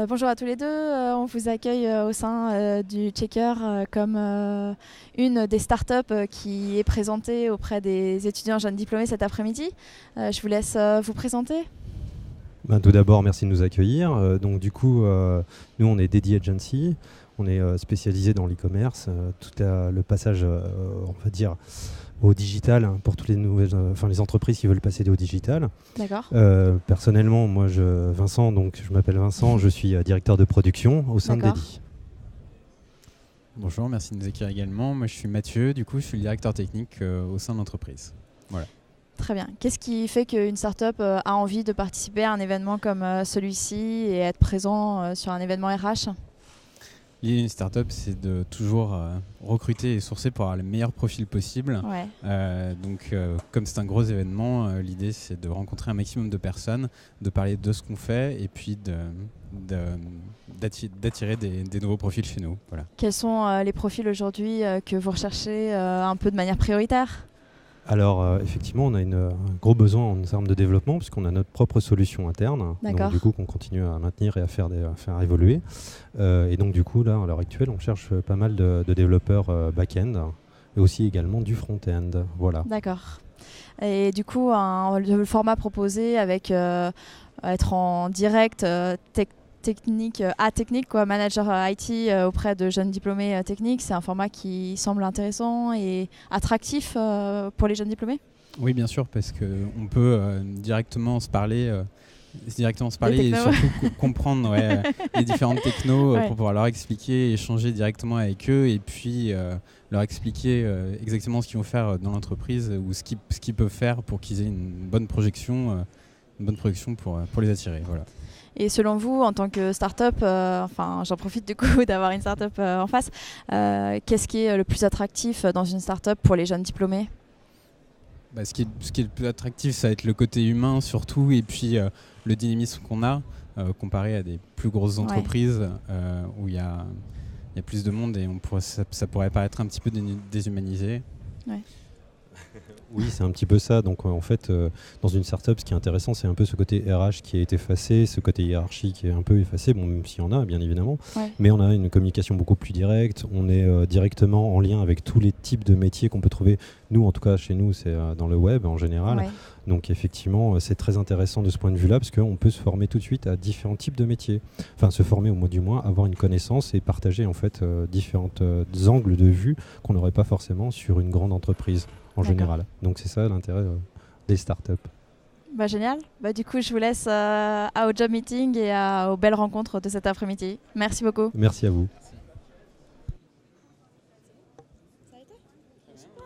Bonjour à tous les deux. On vous accueille au sein du Checker comme une des startups qui est présentée auprès des étudiants jeunes diplômés cet après-midi. Je vous laisse vous présenter. Tout d'abord, merci de nous accueillir. Donc du coup, nous on est Dédi Agency, on est spécialisé dans l'e-commerce, tout le passage, on va dire, au digital pour toutes les nouvelles, les entreprises qui veulent passer au digital. D'accord. Personnellement, moi, Vincent, donc je m'appelle Vincent, je suis directeur de production au sein de Dédi. Bonjour, merci de nous accueillir également. Moi, je suis Mathieu, du coup, je suis le directeur technique au sein de l'entreprise. Voilà. Très bien. Qu'est-ce qui fait qu'une startup a envie de participer à un événement comme celui-ci et être présent sur un événement RH ? L'idée d'une startup, c'est de toujours recruter et sourcer pour avoir le meilleur profil possible. Ouais. Comme c'est un gros événement, l'idée, c'est de rencontrer un maximum de personnes, de parler de ce qu'on fait et puis d'attirer des nouveaux profils chez nous. Voilà. Quels sont les profils aujourd'hui que vous recherchez un peu de manière prioritaire ? Alors effectivement, on a un gros besoin en termes de développement puisqu'on a notre propre solution interne, donc du coup qu'on continue à maintenir et à faire évoluer. Et donc du coup là, à l'heure actuelle, on cherche pas mal de développeurs back-end et aussi également du front-end. Voilà. D'accord. Et du coup, le format proposé avec être en direct technique, manager IT auprès de jeunes diplômés techniques, c'est un format qui semble intéressant et attractif pour les jeunes diplômés ? Oui, bien sûr, parce qu'on peut directement se parler et surtout comprendre les différentes technos pour pouvoir leur expliquer, échanger directement avec eux et puis leur expliquer exactement ce qu'ils vont faire dans l'entreprise ou ce qu'ils peuvent faire pour qu'ils aient une bonne projection pour les attirer. Voilà. Et selon vous, en tant que start-up, j'en profite du coup d'avoir une start-up en face, qu'est-ce qui est le plus attractif dans une start-up pour les jeunes diplômés ? Ce qui est le plus attractif, ça va être le côté humain surtout, et puis le dynamisme qu'on a comparé à des plus grosses entreprises où il y a plus de monde et ça pourrait paraître un petit peu déshumanisé. Ouais. Oui, c'est un petit peu ça. Donc en fait, dans une startup, ce qui est intéressant, c'est un peu ce côté RH qui est effacé, ce côté hiérarchie qui est un peu effacé, bon, même s'il y en a, bien évidemment. Ouais. Mais on a une communication beaucoup plus directe. On est directement en lien avec tous les types de métiers qu'on peut trouver. Nous, en tout cas, chez nous, c'est dans le web en général. Ouais. Donc effectivement, c'est très intéressant de ce point de vue-là, parce qu'on peut se former tout de suite à différents types de métiers. Enfin, se former du moins, avoir une connaissance et partager en fait différents angles de vue qu'on n'aurait pas forcément sur une grande entreprise. En général. Donc c'est ça l'intérêt des startups. Génial. Du coup, je vous laisse au job meeting et aux belles rencontres de cet après-midi. Merci beaucoup. Merci à vous. Ça a été ? Super.